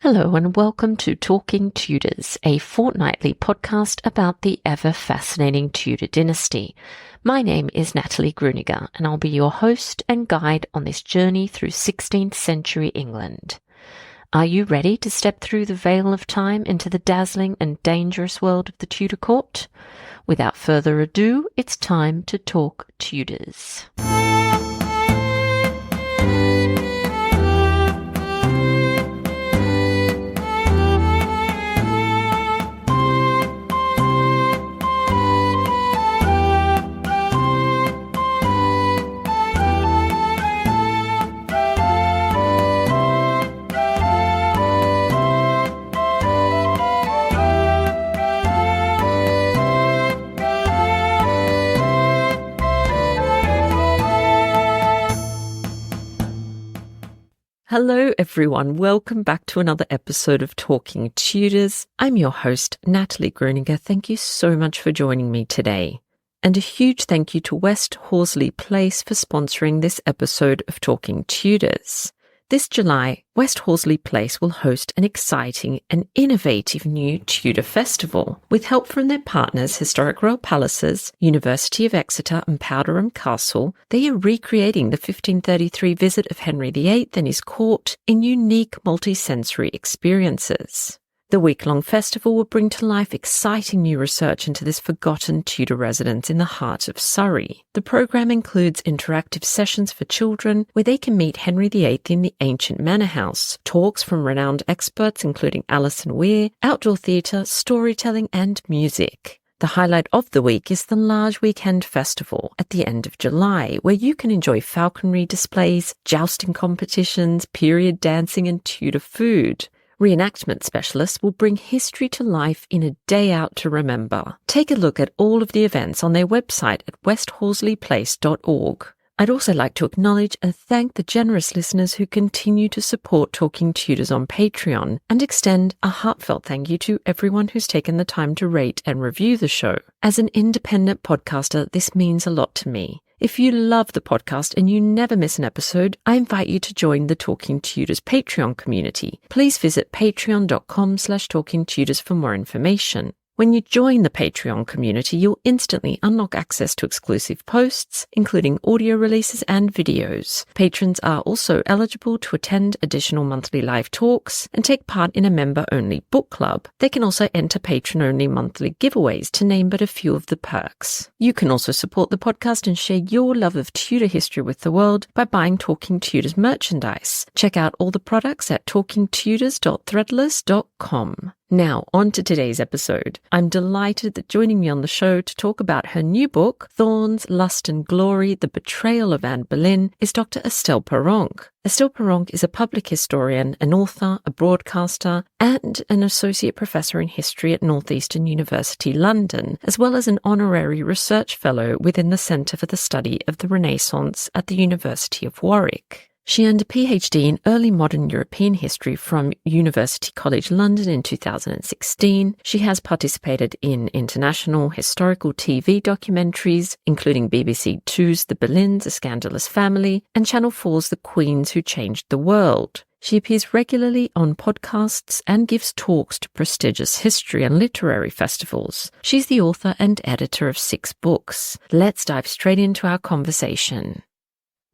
Hello and welcome to Talking Tudors, a fortnightly podcast about the ever-fascinating Tudor dynasty. My name is Natalie Grueninger and I'll be your host and guide on this journey through 16th century England. Are you ready to step through the veil of time into the dazzling and dangerous world of the Tudor court? Without further ado, it's time to talk Tudors. Hello everyone, welcome back to another episode of Talking Tudors. I'm your host, Natalie Grueninger. Thank you so much for joining me today. And a huge thank you to West Horsley Place for sponsoring this episode of Talking Tudors. This July, West Horsley Place will host an exciting and innovative new Tudor festival. With help from their partners, Historic Royal Palaces, University of Exeter and Powderham Castle, they are recreating the 1533 visit of Henry VIII and his court in unique multi-sensory experiences. The week-long festival will bring to life exciting new research into this forgotten Tudor residence in the heart of Surrey. The programme includes interactive sessions for children where they can meet Henry VIII in the ancient manor house, talks from renowned experts including Alison Weir, outdoor theatre, storytelling and music. The highlight of the week is the large weekend festival at the end of July, where you can enjoy falconry displays, jousting competitions, period dancing and Tudor food. Reenactment specialists will bring history to life in a day out to remember. Take a look at all of the events on their website at westhorsleyplace.org. I'd also like to acknowledge and thank the generous listeners who continue to support Talking Tudors on Patreon and extend a heartfelt thank you to everyone who's taken the time to rate and review the show. As an independent podcaster, this means a lot to me. If you love the podcast and you never miss an episode, I invite you to join the Talking Tudors Patreon community. Please visit patreon.com/talkingtudors for more information. When you join the Patreon community, you'll instantly unlock access to exclusive posts, including audio releases and videos. Patrons are also eligible to attend additional monthly live talks and take part in a member-only book club. They can also enter patron-only monthly giveaways, to name but a few of the perks. You can also support the podcast and share your love of Tudor history with the world by buying Talking Tudors merchandise. Check out all the products at talkingtudors.threadless.com. Now, on to today's episode. I'm delighted that joining me on the show to talk about her new book, Thorns, Lust and Glory, The Betrayal of Anne Boleyn, is Dr Estelle Paranque. Estelle Paranque is a public historian, an author, a broadcaster, and an associate professor in history at Northeastern University, London, as well as an honorary research fellow within the Centre for the Study of the Renaissance at the University of Warwick. She earned a PhD in early modern European history from University College London in 2016. She has participated in international historical TV documentaries, including BBC Two's The Boleyns, A Scandalous Family, and Channel 4's The Queens Who Changed the World. She appears regularly on podcasts and gives talks to prestigious history and literary festivals. She's the author and editor of 6 books. Let's dive straight into our conversation.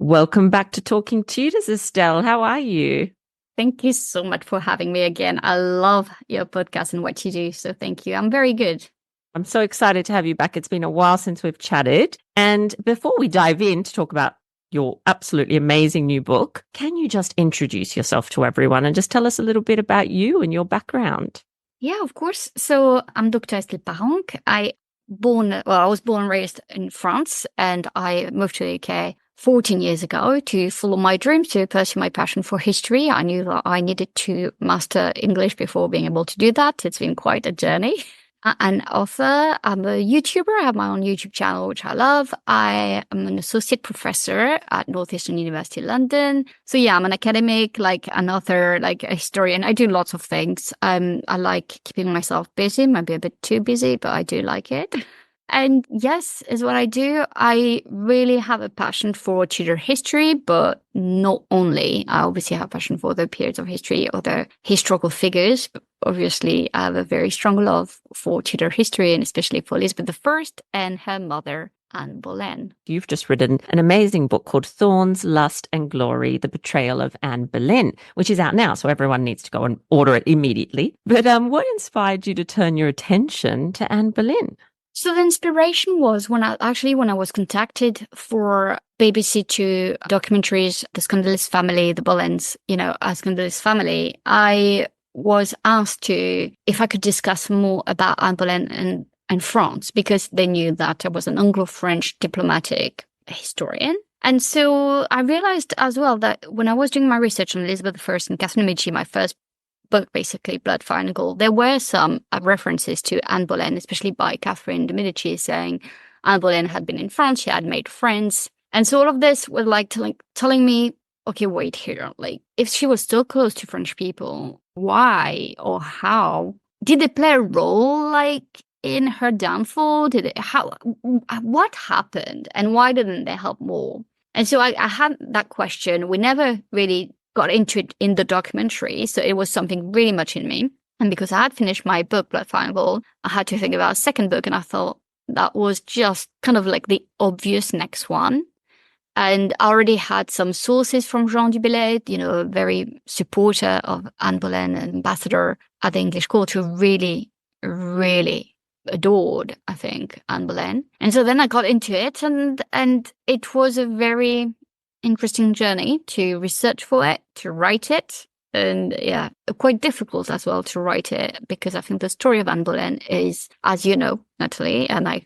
Welcome back to Talking Tudors, Estelle. How are you? Thank you so much for having me again. I love your podcast and what you do, so thank you. I'm very good. I'm so excited to have you back. It's been a while since we've chatted. And before we dive in to talk about your absolutely amazing new book, can you just introduce yourself to everyone and just tell us a little bit about you and your background? Yeah, of course. So I'm Dr Estelle Paranque. I was born and raised in France, and I moved to the UK 14 years ago to follow my dreams, to pursue my passion for history. I knew that I needed to master English before being able to do that. It's been quite a journey. An author, I'm a YouTuber. I have my own YouTube channel, which I love. I am an associate professor at Northeastern University, London. So yeah, I'm an academic, like an author, like a historian. I do lots of things. I like keeping myself busy, maybe a bit too busy, but I do like it. And yes, is what I do. I really have a passion for Tudor history, but not only. I obviously have a passion for the periods of history, other historical figures. But obviously, I have a very strong love for Tudor history, and especially for Elizabeth I and her mother, Anne Boleyn. You've just written an amazing book called Thorns, Lust and Glory, The Betrayal of Anne Boleyn, which is out now, so everyone needs to go and order it immediately. But what inspired you to turn your attention to Anne Boleyn? So the inspiration was when I was contacted for BBC Two documentaries, The Scandalous Family, The Boleyns, A Scandalous Family, I was asked if I could discuss more about Anne Boleyn and France, because they knew that I was an Anglo-French diplomatic historian. And so I realized as well that when I was doing my research on Elizabeth I and Catherine Medici, my first book, basically, Blood, Fire and Gold, there were some references to Anne Boleyn, especially by Catherine de Medici, saying Anne Boleyn had been in France, she had made friends. And so all of this was like telling me, okay, wait here. Like, if she was so close to French people, why or how did they play a role, like, in her downfall? What happened, and why didn't they help more? And so I had that question. We never really got into it in the documentary, so it was something really much in me. And because I had finished my book, Blood, Fire and Gold, I had to think about a second book, and I thought that was just kind of like the obvious next one. And I already had some sources from Jean du Bellay, a very supporter of Anne Boleyn, an ambassador at the English court, who really, really adored, I think, Anne Boleyn. And so then I got into it, and it was a very interesting journey to research for it, to write it. And yeah, quite difficult as well to write it, because I think the story of Anne Boleyn is, as you know, Natalie, and I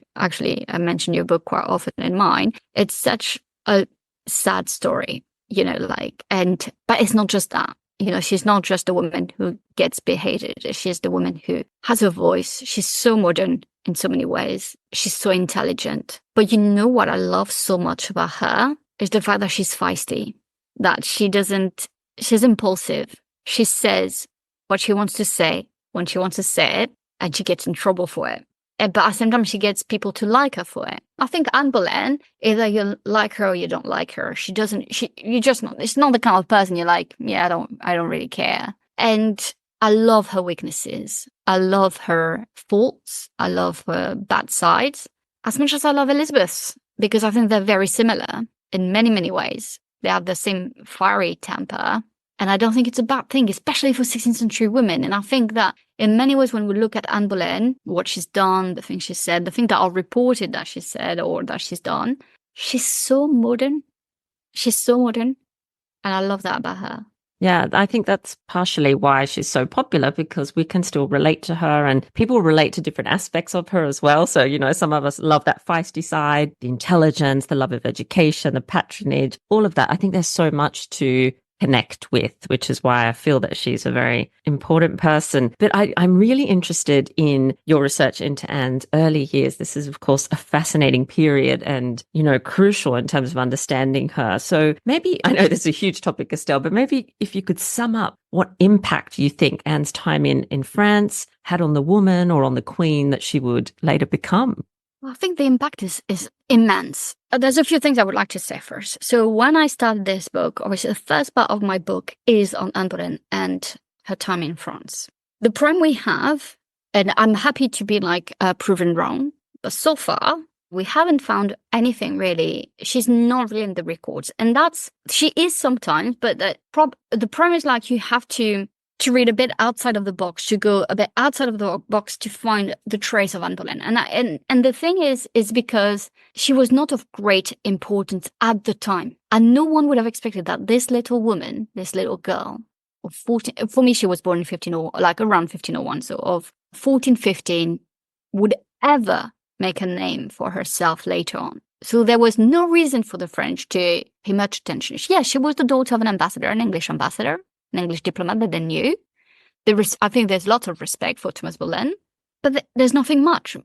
mention your book quite often in mine, it's such a sad story, but it's not just that. She's not just a woman who gets beheaded. She's the woman who has a voice. She's so modern in so many ways. She's so intelligent. But what I love so much about her is the fact that she's feisty, that she's impulsive. She says what she wants to say when she wants to say it, and she gets in trouble for it. But at the same time, she gets people to like her for it. I think Anne Boleyn, either you like her or you don't like her. It's not the kind of person you're like, yeah, I don't really care. And I love her weaknesses. I love her faults. I love her bad sides as much as I love Elizabeth's, because I think they're very similar in many, many ways. They have the same fiery temper. And I don't think it's a bad thing, especially for 16th century women. And I think that in many ways, when we look at Anne Boleyn, what she's done, the things she said, the things that are reported that she said or that she's done, she's so modern. She's so modern. And I love that about her. Yeah, I think that's partially why she's so popular, because we can still relate to her, and people relate to different aspects of her as well. So, some of us love that feisty side, the intelligence, the love of education, the patronage, all of that. I think there's so much to connect with, which is why I feel that she's a very important person. But I'm really interested in your research into Anne's early years. This is, of course, a fascinating period and, crucial in terms of understanding her. So maybe, I know this is a huge topic, Estelle, but maybe if you could sum up what impact you think Anne's time in France had on the woman or on the queen that she would later become. I think the impact is immense. There's a few things I would like to say first. So when I started this book, obviously the first part of my book is on Anne Boleyn and her time in France. The problem we have, and I'm happy to be proven wrong, but so far we haven't found anything really. She's not really in the records, and she is sometimes, but the problem is you have to read a bit outside of the box, to go a bit outside of the box to find the trace of Anne Boleyn. And the thing is because she was not of great importance at the time. And no one would have expected that this little woman, this little girl of 14, for me, she was born in around 1501, so of 14, 15, would ever make a name for herself later on. So there was no reason for the French to pay much attention. Yeah, she was the daughter of an ambassador, an English ambassador, an English diplomat that they knew. I think there's lots of respect for Thomas Boleyn, but there's nothing much,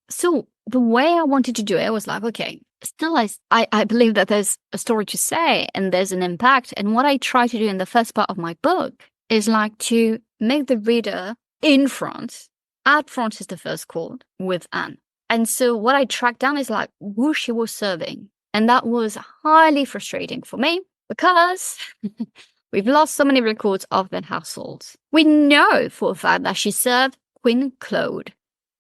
So the way I wanted to do it, I was like, okay, still I believe that there's a story to say and there's an impact. And what I try to do in the first part of my book is to make the reader in France, at Francis I's court with Anne. And so what I tracked down is like who she was serving. And that was highly frustrating for me because we've lost so many records of that household. We know for a fact that she served Queen Claude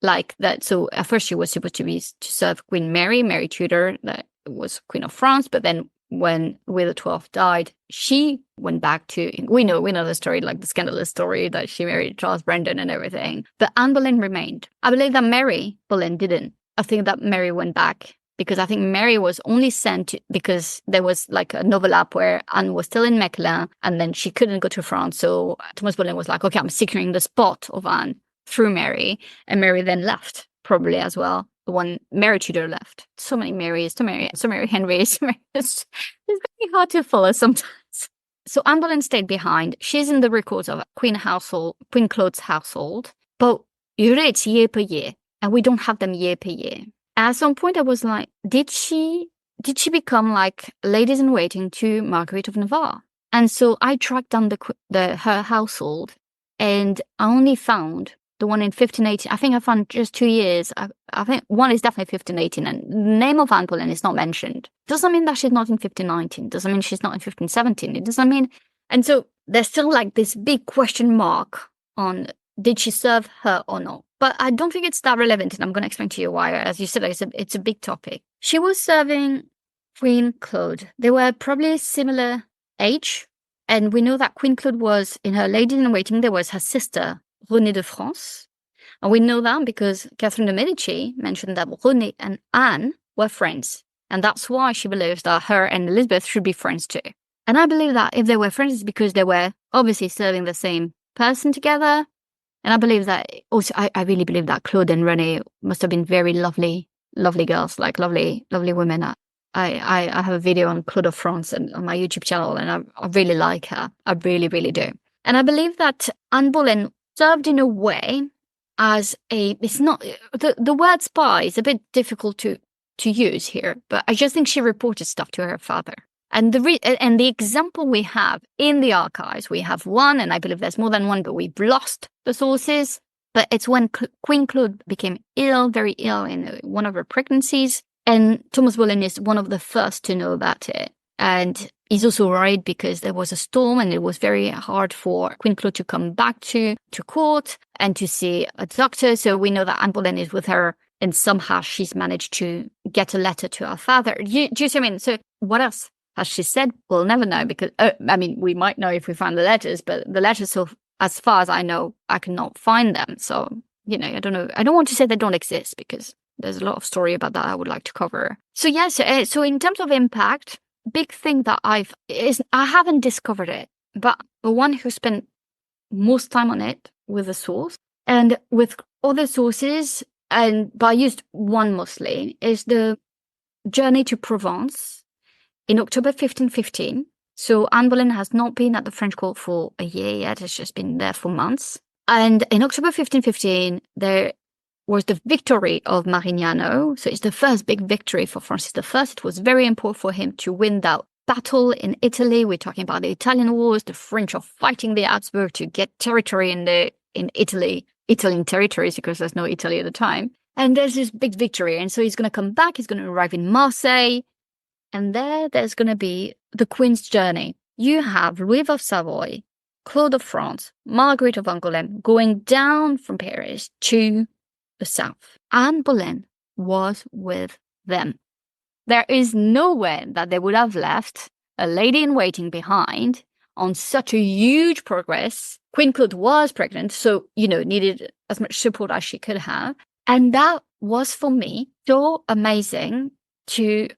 like that. So at first she was supposed to serve Queen Mary Tudor, that was Queen of France. But then when Louis XII died, she went back to, we know the story, like the scandalous story that she married Charles Brandon and everything. But Anne Boleyn remained. I believe that Mary Boleyn didn't. I think that Mary went back because I think Mary was only sent because there was like an overlap where Anne was still in Mechlin and then she couldn't go to France. So Thomas Boleyn was like, okay, I'm securing the spot of Anne through Mary. And Mary then left, probably as well. The one Mary Tudor left. So many Marys, so Mary Henrys. It's very hard to follow sometimes. So Anne Boleyn stayed behind. She's in the records of Queen Claude's household. But usually it's year per year. And we don't have them year per year. At some point, I was like, did she become like ladies in waiting to Marguerite of Navarre? And so I tracked down her household, and I only found the one in 1518. I think I found just 2 years. I think one is definitely 1518, and the name of Anne Boleyn is not mentioned. Doesn't mean that she's not in 1519. Doesn't mean she's not in 1517. It doesn't mean, and so there's still like this big question mark on did she serve her or not. But I don't think it's that relevant, and I'm going to explain to you why. As you said, it's a big topic. She was serving Queen Claude. They were probably similar age, and we know that Queen Claude was, in her ladies-in-waiting, there was her sister, Renée de France. And we know that because Catherine de Medici mentioned that Renée and Anne were friends. And that's why she believes that her and Elizabeth should be friends too. And I believe that if they were friends, it's because they were obviously serving the same person together. And I believe that also, I really believe that Claude and Renée must have been very lovely girls, like lovely women. I have a video on Claude of France and on my YouTube channel, and I really like her. I really, really do. And I believe that Anne Boleyn served in a way as it's not, the word spy is a bit difficult to use here, but I just think she reported stuff to her father. And the example we have in the archives, we have one, and I believe there's more than one, but we've lost the sources. But it's when Queen Claude became ill, very ill in one of her pregnancies. And Thomas Boleyn is one of the first to know about it. And he's also worried because there was a storm and it was very hard for Queen Claude to come back to court and to see a doctor. So we know that Anne Boleyn is with her, and somehow she's managed to get a letter to her father. Do you see what I mean? So what else has she said? We'll never know because, we might know if we find the letters, but the letters, so as far as I know, I cannot find them. So, I don't know. I don't want to say they don't exist because there's a lot of story about that I would like to cover. So yes, so in terms of impact, big thing that I haven't discovered it, but the one who spent most time on it with the source and with other sources, but I used one mostly, is the journey to Provence in October 1515. So Anne Boleyn has not been at the French court for a year yet. It's just been there for months. And in October 1515, there was the victory of Marignano. So it's the first big victory for Francis I. It was very important for him to win that battle in Italy. We're talking about the Italian wars. The French are fighting the Habsburg to get territory in Italy, Italian territories, because there's no Italy at the time. And there's this big victory. And so he's going to come back. He's going to arrive in Marseille. And there's going to be the Queen's journey. You have Louis of Savoy, Claude of France, Marguerite of Angoulême going down from Paris to the south. Anne Boleyn was with them. There is no way that they would have left a lady in waiting behind on such a huge progress. Queen Claude was pregnant, so, needed as much support as she could have. And that was, for me, so amazing to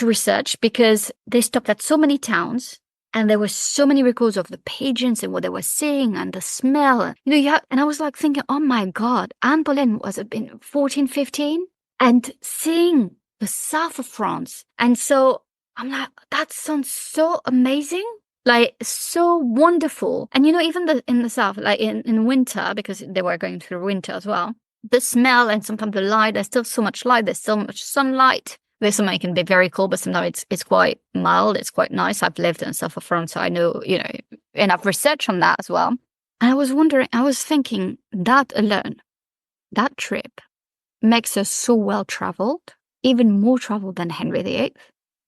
research because they stopped at so many towns and there were so many records of the pageants and what they were seeing and the smell. And I was like thinking, oh my God, Anne Boleyn was in 1415 and seeing the south of France. And so I'm like, that sounds so amazing, like so wonderful. And even in the south, like in winter, because they were going through winter as well, the smell and sometimes the light, there's still so much light, there's so much sunlight. There's something can be very cold, but sometimes it's quite mild. It's quite nice. I've lived in south of France, so I know, and I've researched on that as well. And I was thinking that alone, that trip makes her so well-traveled, even more traveled than Henry VIII,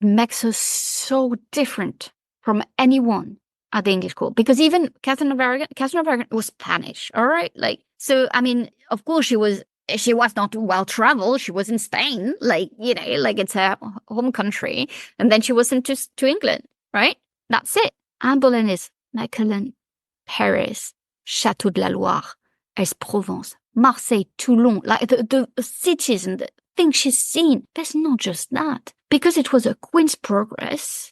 makes her so different from anyone at the English court. Because even Catherine of Aragon was Spanish, all right? Like, so, I mean, of course she was not well-traveled. She was in Spain, like, you know, like it's her home country. And then she was sent to England, right? That's it. Anne Boleyn is Mechlin, Paris, Château de la Loire, Aix-Provence, Marseille, Toulon, like the cities and the things she's seen. There's not just that. Because it was a Queen's Progress,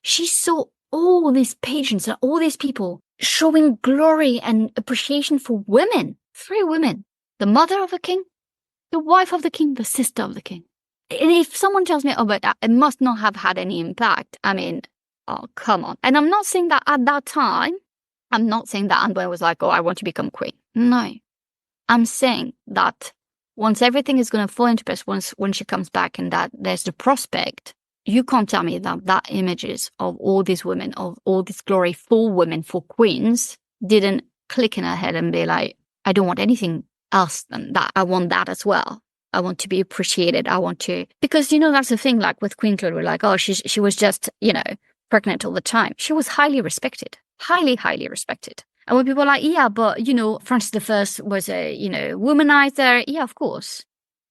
she saw all these pageants and all these people showing glory and appreciation for women. 3 women. The mother of the king, the wife of the king, the sister of the king. And if someone tells me, oh, but it must not have had any impact, I mean, oh, come on. And I'm not saying that at that time, I'm not saying that Anne Boleyn was like, oh, I want to become queen. No. I'm saying that once everything is going to fall into place, when she comes back and that there's the prospect, you can't tell me that images of all these women, of all this glory for women, for queens, didn't click in her head and be like, I don't want anything else than that. I want that as well. I want to be appreciated. I want to, because, you know, that's the thing, like with Queen Claude, we're like, oh, she was just, you know, pregnant all the time. She was highly respected, highly, highly respected. And when people are like, yeah, but, you know, Francis I was a, you know, womanizer. Yeah, of course.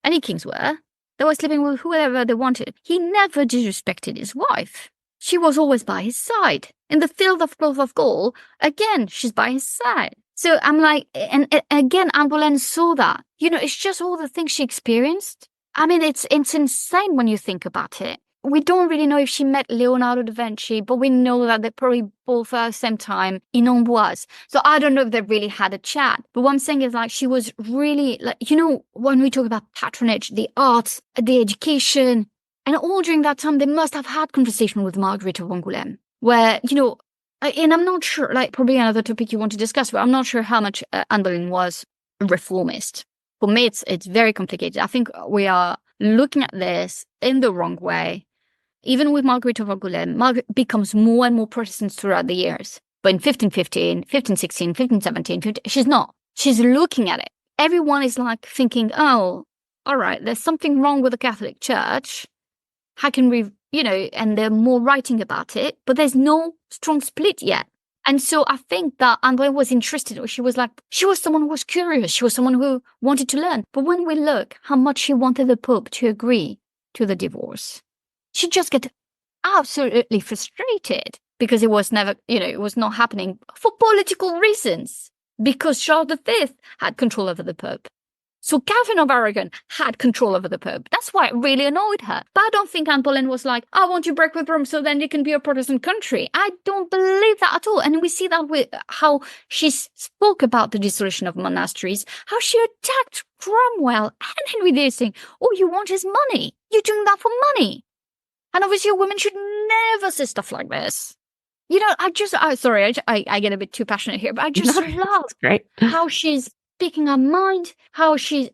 Any kings were. They were sleeping with whoever they wanted. He never disrespected his wife. She was always by his side. In the field of cloth of gold, again, she's by his side. So I'm like, and again, Anne Boleyn saw that. You know, it's just all the things she experienced. I mean, it's insane when you think about it. We don't really know if she met Leonardo da Vinci, but we know that they probably both at the same time in Amboise. So I don't know if they really had a chat. But what I'm saying is, like, she was really, like, you know, when we talk about patronage, the arts, the education, and all during that time, they must have had conversation with Marguerite of Angoulême, where, you know, and I'm not sure, like, probably another topic you want to discuss, but I'm not sure how much Anne Boleyn was a reformist. For me, it's very complicated. I think we are looking at this in the wrong way. Even with Marguerite of Angoulême, Margaret becomes more and more Protestant throughout the years. But in 1515, 1516, 1517, she's not. She's looking at it. Everyone is like thinking, oh, all right, there's something wrong with the Catholic Church. How can we, you know, and they're more writing about it, but there's no strong split yet. And so I think that Anne Boleyn was interested, or she was someone who was curious. She was someone who wanted to learn. But when we look how much she wanted the Pope to agree to the divorce, she just get absolutely frustrated because it was never, you know, it was not happening for political reasons, because Charles V had control over the Pope. So Catherine of Aragon had control over the Pope. That's why it really annoyed her. But I don't think Anne Boleyn was like, I want to break with Rome so then it can be a Protestant country. I don't believe that at all. And we see that with how she spoke about the dissolution of monasteries, how she attacked Cromwell and Henry VIII saying, oh, you want his money? You're doing that for money. And obviously a woman should never say stuff like this. You know, I get a bit too passionate here, but I just love how she's speaking her mind, how she's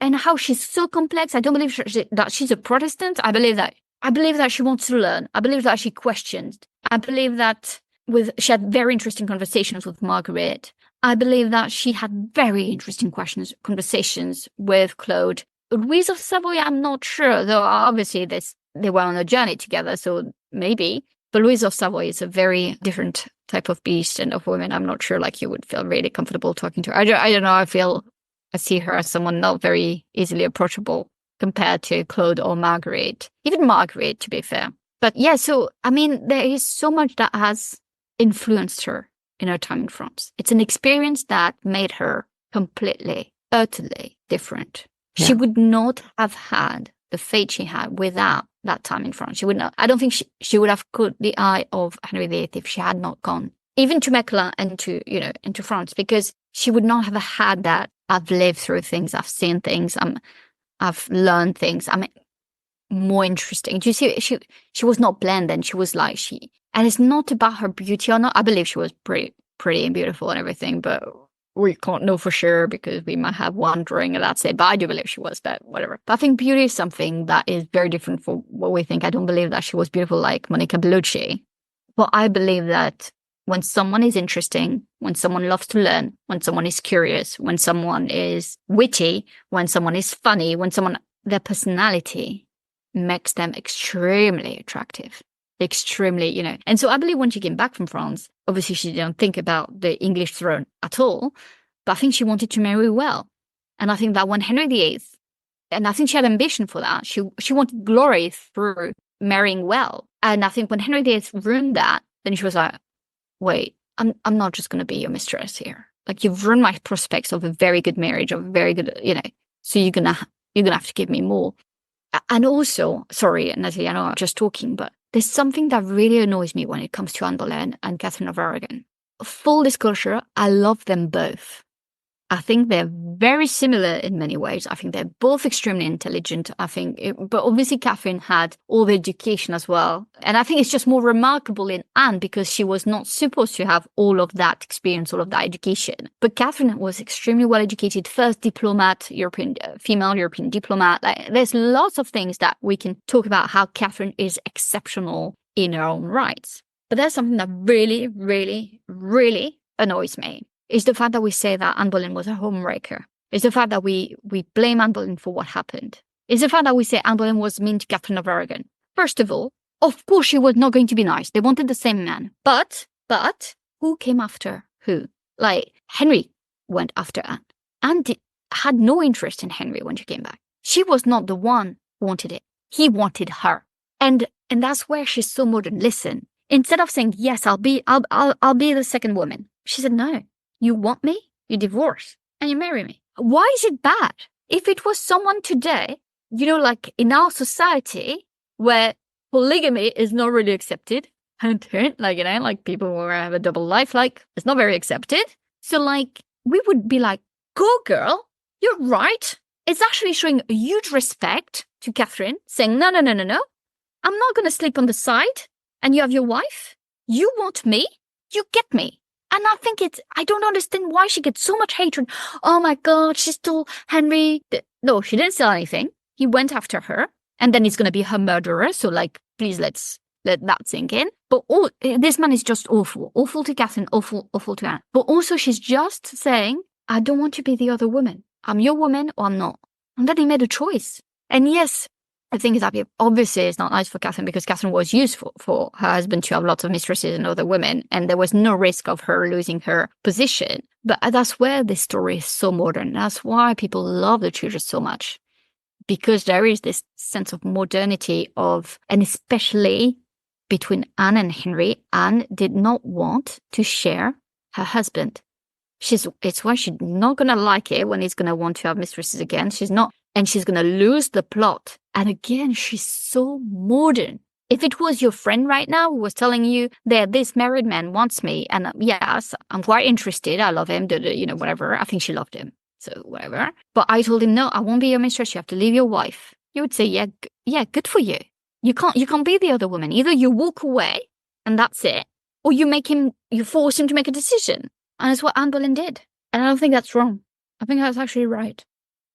so complex. I don't believe that she's a Protestant. I believe that she wants to learn. I believe that she questions. I believe that she had very interesting conversations with Margaret. I believe that she had very interesting conversations with Claude. Louise of Savoy, I'm not sure, though obviously they were on a journey together, so maybe. But Louise of Savoy is a very different type of beast and of woman. I'm not sure, like, you would feel really comfortable talking to her. I don't know. I see her as someone not very easily approachable compared to Claude or Marguerite. Even Marguerite, to be fair. But yeah, so, I mean, there is so much that has influenced her in her time in France. It's an experience that made her completely, utterly different. Yeah. She would not have had the fate she had without that time in France. She would not. I don't think she would have caught the eye of Henry VIII if she had not gone even to Mechlin and into France, because she would not have had that. I've lived through things. I've seen things. I've learned things. I mean, more interesting. Do you see? She was not bland, and she was like and it's not about her beauty or not. I believe she was pretty and beautiful and everything, but we can't know for sure because we might have wondering, and that's it. But I do believe she was, but whatever. But I think beauty is something that is very different from what we think. I don't believe that she was beautiful like Monica Bellucci. But I believe that when someone is interesting, when someone loves to learn, when someone is curious, when someone is witty, when someone is funny, when someone their personality makes them extremely attractive. Extremely, And so I believe when she came back from France, obviously she didn't think about the English throne at all, but I think she wanted to marry well. And I think that when Henry VIII, and I think she had ambition for that, she wanted glory through marrying well. And I think when Henry VIII ruined that, then she was like, wait, I'm not just going to be your mistress here. Like, you've ruined my prospects of a very good marriage, of a very good, so you're gonna have to give me more. And also, sorry, Natalie, I know I'm just talking, but there's something that really annoys me when it comes to Anne Boleyn and Catherine of Aragon. Full disclosure, I love them both. I think they're very similar in many ways. I think they're both extremely intelligent. But obviously Catherine had all the education as well. And I think it's just more remarkable in Anne because she was not supposed to have all of that experience, all of that education. But Catherine was extremely well educated, first diplomat, female European diplomat. There's lots of things that we can talk about how Catherine is exceptional in her own rights. But there's something that really, really, really annoys me. Is the fact that we say that Anne Boleyn was a homewrecker. It's the fact that we blame Anne Boleyn for what happened. It's the fact that we say Anne Boleyn was mean to Catherine of Aragon. First of all, of course she was not going to be nice. They wanted the same man. But who came after who? Like, Henry went after Anne. Anne had no interest in Henry when she came back. She was not the one who wanted it. He wanted her. And that's where she's so modern. Listen, instead of saying, yes, I'll be the second woman, she said, no. You want me? You divorce and you marry me. Why is it bad? If it was someone today, like in our society where polygamy is not really accepted, like people who have a double life, like it's not very accepted. So like we would be like, go girl, you're right. It's actually showing a huge respect to Catherine, saying, no. I'm not going to sleep on the side and you have your wife. You want me, you get me. And I think I don't understand why she gets so much hatred. Oh my God, she stole Henry. No, she didn't steal anything. He went after her and then he's going to be her murderer. So like, please let's let that sink in. But this man is just awful. Awful to Catherine, awful to Anne. But also she's just saying, I don't want to be the other woman. I'm your woman or I'm not. And then he made a choice. And yes, I think that obviously it's not nice for Catherine because Catherine was used for her husband to have lots of mistresses and other women, and there was no risk of her losing her position. But that's where this story is so modern. That's why people love the Tudors so much, because there is this sense of modernity and especially between Anne and Henry. Anne did not want to share her husband. It's why she's not going to like it when he's going to want to have mistresses again. She's not. And she's going to lose the plot. And again, she's so modern. If it was your friend right now who was telling you that this married man wants me, and yes, I'm quite interested, I love him, whatever. I think she loved him, so whatever. But I told him, no, I won't be your mistress. You have to leave your wife. You would say, yeah, good for you. You can't be the other woman. Either you walk away and that's it, or you force him to make a decision. And that's what Anne Boleyn did. And I don't think that's wrong. I think that's actually right.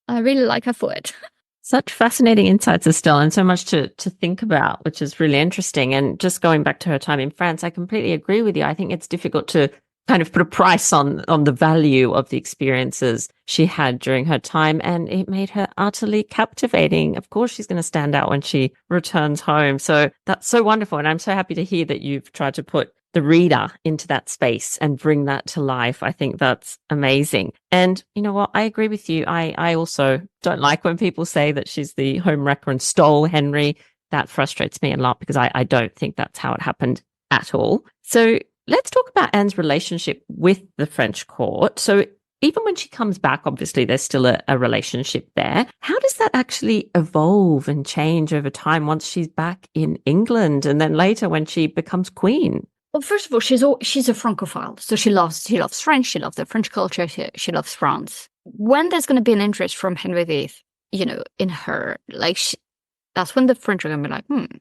I really like her for it. Such fascinating insights, Estelle, and so much to think about, which is really interesting. And just going back to her time in France, I completely agree with you. I think it's difficult to kind of put a price on the value of the experiences she had during her time, and it made her utterly captivating. Of course, she's going to stand out when she returns home. So that's so wonderful. And I'm so happy to hear that you've tried to put the reader into that space and bring that to life. I think that's amazing. And you know what? I agree with you. I also don't like when people say that she's the homewrecker and stole Henry. That frustrates me a lot because I don't think that's how it happened at all. So let's talk about Anne's relationship with the French court. So even when she comes back, obviously there's still a relationship there. How does that actually evolve and change over time once she's back in England and then later when she becomes queen? Well, first of all, she's a Francophile, so she loves French, she loves the French culture, she loves France. When there's going to be an interest from Henry VIII, in her, that's when the French are going to be like,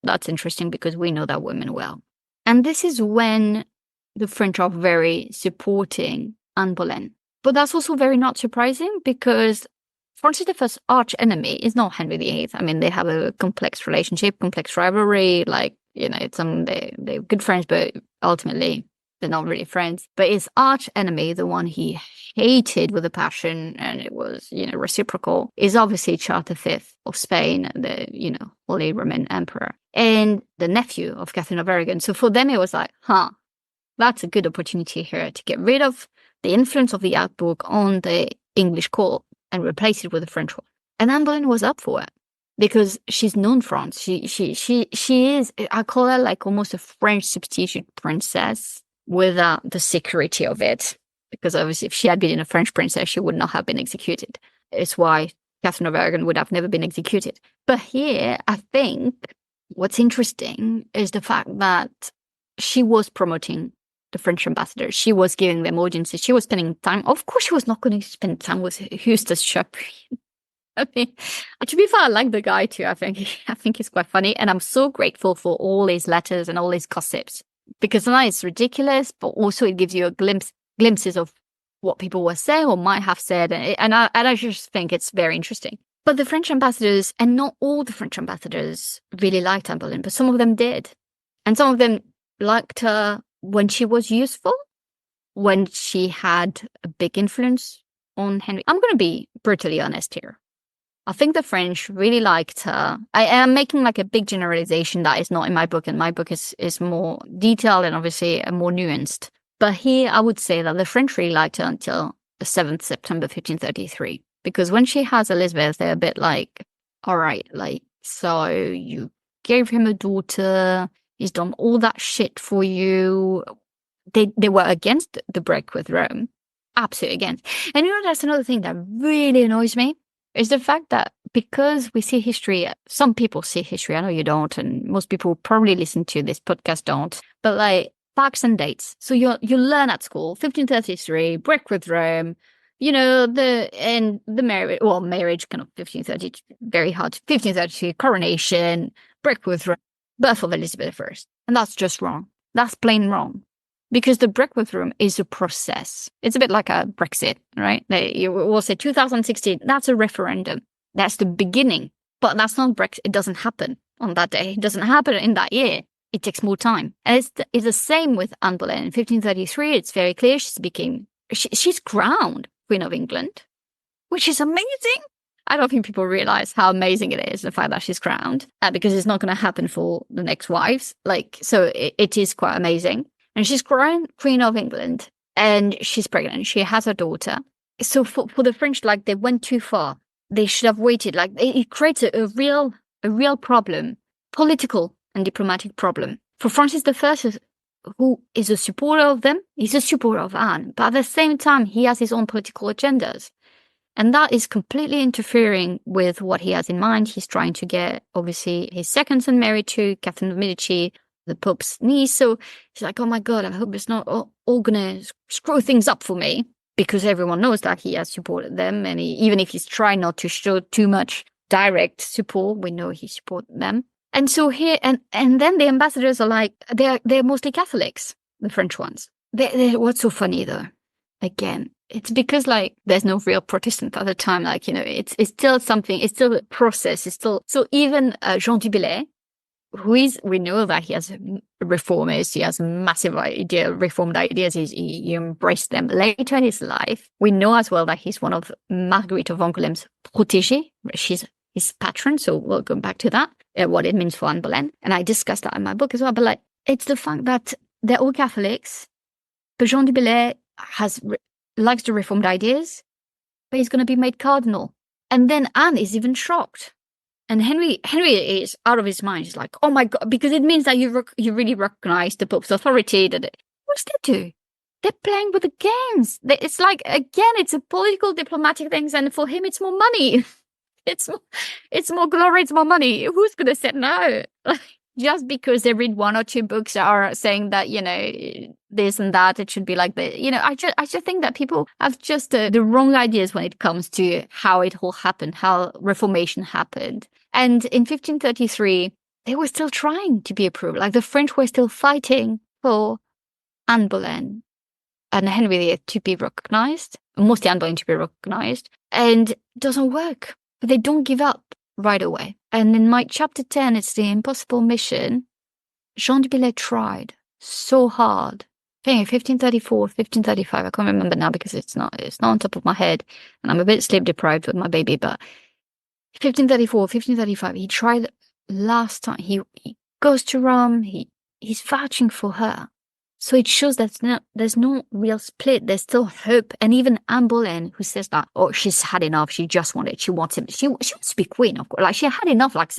that's interesting because we know that woman well. And this is when the French are very supporting Anne Boleyn. But that's also very not surprising because Francis I's arch enemy is not Henry VIII. I mean, they have a complex relationship, complex rivalry, they're good friends, but ultimately they're not really friends, but his arch enemy, the one he hated with a passion, and it was, reciprocal, is obviously Charles V of Spain, the, Holy Roman Emperor, and the nephew of Catherine of Aragon. So for them, it was like, that's a good opportunity here to get rid of the influence of the Habsburg on the English court and replace it with a French one. And Anne Boleyn was up for it because she's known France. She is, I call her like almost a French substitute princess without the security of it. Because obviously if she had been a French princess, she would not have been executed. It's why Catherine of Aragon would have never been executed. But here, I think what's interesting is the fact that she was promoting the French ambassadors. She was giving them audiences. She was spending time. Of course, she was not going to spend time with Eustace Chapuis. I mean, to be fair, I like the guy too. I think he's quite funny. And I'm so grateful for all his letters and all his gossips. Because sometimes it's ridiculous, but also it gives you a glimpses of what people were saying or might have said. And I just think it's very interesting. But the French ambassadors, and not all the French ambassadors really liked Anne Boleyn, but some of them did. And some of them liked her when she was useful, when she had a big influence on Henry. I'm going to be brutally honest here. I think the French really liked her. I am making like a big generalization that is not in my book, and my book is more detailed and obviously more nuanced. But here I would say that the French really liked her until the 7th September 1533. Because when she has Elizabeth, they're a bit like, all right, like, so you gave him a daughter, he's done all that shit for you. They were against the break with Rome. Absolutely against. And that's another thing that really annoys me, is the fact that because we see history, some people see history, I know you don't, and most people who probably listen to this podcast don't, but like facts and dates. So you learn at school, 1533, break with Rome, the marriage kind of 1530, very hard, 1532, coronation, break with Rome, birth of Elizabeth I. And that's just wrong. That's plain wrong. Because the break with Rome is a process. It's a bit like a Brexit, right? You will say 2016, that's a referendum. That's the beginning. But that's not Brexit. It doesn't happen on that day. It doesn't happen in that year. It takes more time. And it's the same with Anne Boleyn. In 1533, it's very clear she's crowned Queen of England, which is amazing. I don't think people realize how amazing it is, the fact that she's crowned, because it's not going to happen for the next wives. So it is quite amazing. And she's crowned Queen of England, and she's pregnant. She has a daughter. So for the French, like, they went too far. They should have waited. Like, it creates a real problem, political and diplomatic problem. For Francis I, who is a supporter of them, he's a supporter of Anne. But at the same time, he has his own political agendas. And that is completely interfering with what he has in mind. He's trying to get, obviously, his second son married to Catherine of Medici, the Pope's niece. So he's like, oh my God, I hope it's not all going to screw things up for me, because everyone knows that he has supported them. And even if he's trying not to show too much direct support, we know he supported them. And so here, and then the ambassadors are like, they're mostly Catholics, the French ones. What's so funny though, again, it's because like there's no real Protestant at the time. Like, it's still something, it's still a process. It's still, so even Jean du Bellay, we know that he has reformist, he has massive reformed ideas, he embraced them later in his life. We know as well that he's one of Marguerite of Angoulême's protégés. She's his patron, so we'll go back to that, what it means for Anne Boleyn. And I discussed that in my book as well, but like, it's the fact that they're all Catholics, but Jean du Bellay likes the reformed ideas, but he's going to be made cardinal. And then Anne is even shocked. And Henry is out of his mind. He's like, oh my God, because it means that you really recognize the Pope's authority. What's that do? They're playing with the games. It's like, again, it's a political, diplomatic things. And for him, it's more money. It's more glory, it's more money. Who's going to say no? Just because they read one or two books that are saying that, this and that, it should be like this. I just think that people have just the wrong ideas when it comes to how it all happened, how Reformation happened. And in 1533, they were still trying to be approved. Like, the French were still fighting for Anne Boleyn and Henry VIII to be recognized, mostly Anne Boleyn to be recognized. And it doesn't work. But they don't give up right away. And in my chapter 10, it's the impossible mission. Jean du Bellay tried so hard think 1534, 1535. I can't remember now because it's not on top of my head, and I'm a bit sleep deprived with my baby. But 1534, 1535. He tried last time. He goes to Rome. He's vouching for her. So it shows that there's no real split. There's still hope. And even Anne Boleyn, who says that, oh, she's had enough. She wants him. She wants to be queen, of course. Like, she had enough, like,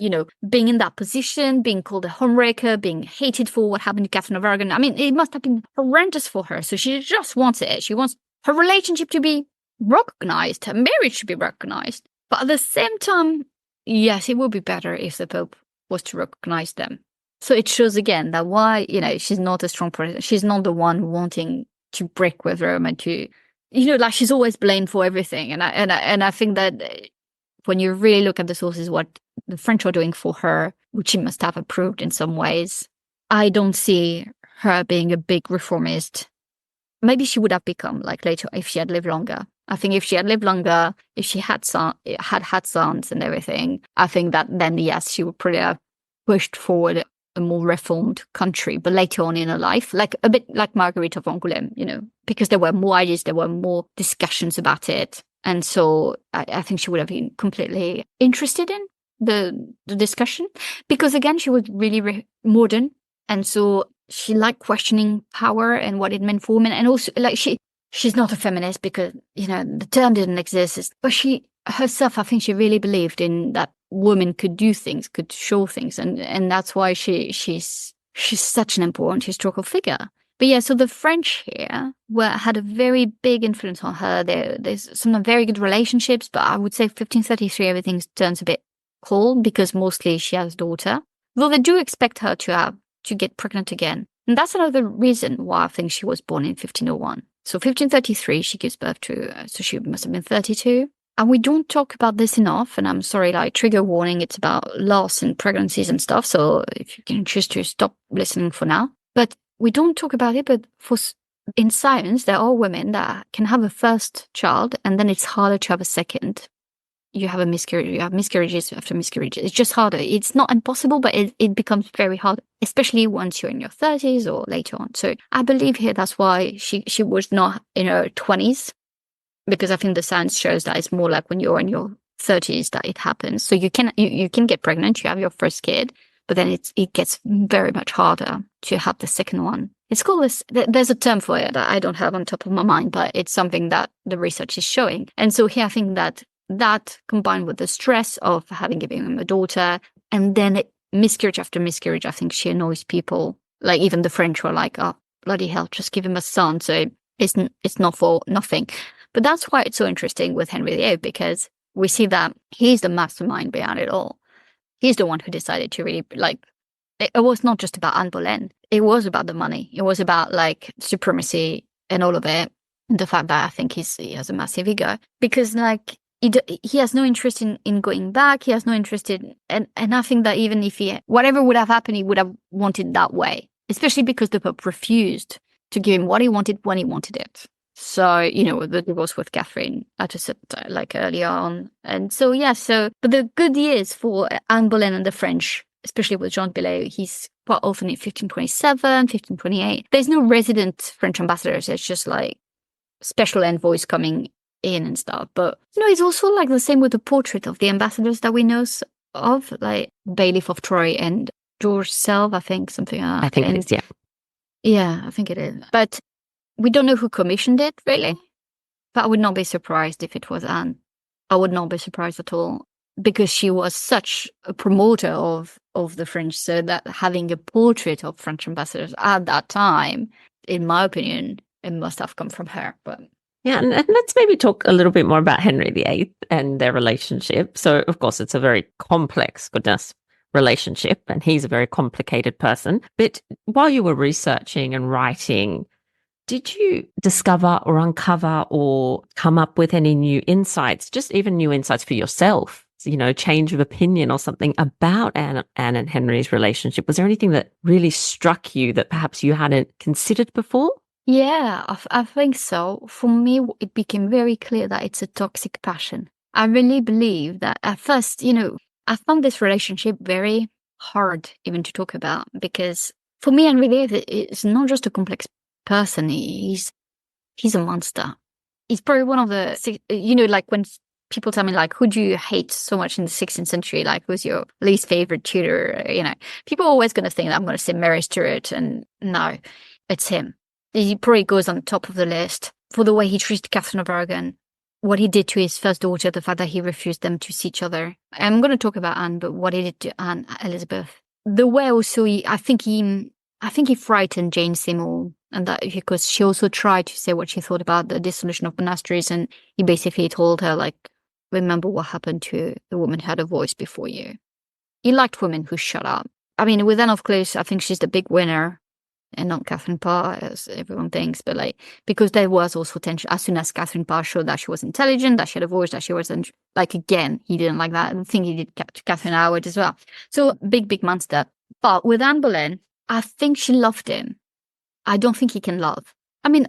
being in that position, being called a homewrecker, being hated for what happened to Catherine of Aragon. I mean, it must have been horrendous for her. So she just wants it. She wants her relationship to be recognized, her marriage to be recognized. But at the same time, yes, it would be better if the Pope was to recognize them. So it shows again that why, she's not a strong person. She's not the one wanting to break with Rome and to, like, she's always blamed for everything. And I think that when you really look at the sources, what the French are doing for her, which she must have approved in some ways, I don't see her being a big reformist. Maybe she would have become, like, later if she had lived longer. I think if she had lived longer, if she had sons and everything, I think that then, yes, she would probably have pushed forward a more reformed country, but later on in her life, like a bit like Marguerite of Angoulême, because there were more ideas, there were more discussions about it. And so I think she would have been completely interested in the discussion, because again, she was really modern. And so she liked questioning power and what it meant for women. And also, like, she's not a feminist because, the term didn't exist, but she herself, I think she really believed in that women could do things, could show things, and that's why she's such an important historical figure. But yeah, so the French here had a very big influence on her. There's some very good relationships, but I would say 1533 everything turns a bit cold because mostly she has a daughter, though they do expect her to get pregnant again. And that's another reason why I think she was born in 1501. So 1533 she gives birth to, so she must have been 32. And we don't talk about this enough, and I'm sorry, like, trigger warning, it's about loss and pregnancies and stuff, so if you can choose to stop listening for now. But we don't talk about it, but in science, there are women that can have a first child, and then it's harder to have a second. You have a miscarriage, you have miscarriages after miscarriages. It's just harder. It's not impossible, but it becomes very hard, especially once you're in your 30s or later on. So I believe here that's why she was not in her 20s. Because I think the science shows that it's more like when you're in your 30s that it happens. So you can get pregnant, you have your first kid, but then it gets very much harder to have the second one. It's called this. There's a term for it that I don't have on top of my mind, but it's something that the research is showing. And so here I think that combined with the stress of given him a daughter, and then miscarriage after miscarriage, I think she annoys people. Like, even the French were like, oh, bloody hell, just give him a son. So it's not for nothing. But that's why it's so interesting with Henry VIII, because we see that he's the mastermind behind it all. He's the one who decided to really, like, it was not just about Anne Boleyn. It was about the money. It was about, like, supremacy and all of it. And the fact that I think he has a massive ego. Because, like, he has no interest in going back. He has no interest in, and I think that even if whatever would have happened, he would have wanted that way. Especially because the Pope refused to give him what he wanted when he wanted it. So, the divorce with Catherine, I just said, like, earlier on. And so, yeah, but the good years for Anne Boleyn and the French, especially with Jean Billet, he's quite often in 1527, 1528. There's no resident French ambassadors. It's just, like, special envoys coming in and stuff. But, it's also, like, the same with the portrait of the ambassadors that we know of, like Bailiff of Troyes and George Selve, I think, something like that. I think it is, yeah. Yeah, I think it is. But we don't know who commissioned it, really. But I would not be surprised if it was Anne. I would not be surprised at all, because she was such a promoter of the French, so that having a portrait of French ambassadors at that time, in my opinion, it must have come from her. But yeah, and let's maybe talk a little bit more about Henry VIII and their relationship. So, of course, it's a very complex, relationship, and he's a very complicated person. But while you were researching and writing, did you discover or uncover or come up with any new insights, just even new insights for yourself, change of opinion or something about Anne and Henry's relationship? Was there anything that really struck you that perhaps you hadn't considered before? Yeah, I think so. For me, it became very clear that it's a toxic passion. I really believe that at first, I found this relationship very hard even to talk about, because for me, Henry VIII is not just a complex person, he's a monster. He's probably one of the, like when people tell me, like, who do you hate so much in the 16th century? Like, who's your least favorite tutor? People are always going to think that I'm going to say Mary Stuart, and no, it's him. He probably goes on top of the list for the way he treated Catherine of Aragon, what he did to his first daughter, the fact that he refused them to see each other. I'm going to talk about Anne, but what he did to Anne Elizabeth. The way also, I think he frightened Jane Seymour, and that because she also tried to say what she thought about the dissolution of monasteries, and he basically told her, like, remember what happened to the woman who had a voice before you. He liked women who shut up. I mean, with Anne of Cleves, I think she's the big winner, and not Catherine Parr, as everyone thinks, but because there was also tension as soon as Catherine Parr showed that she was intelligent, that she had a voice, that she wasn't, again, he didn't like that. I think he did to Catherine Howard as well. So, big monster. But with Anne Boleyn, I think she loved him. I don't think he can love. I mean,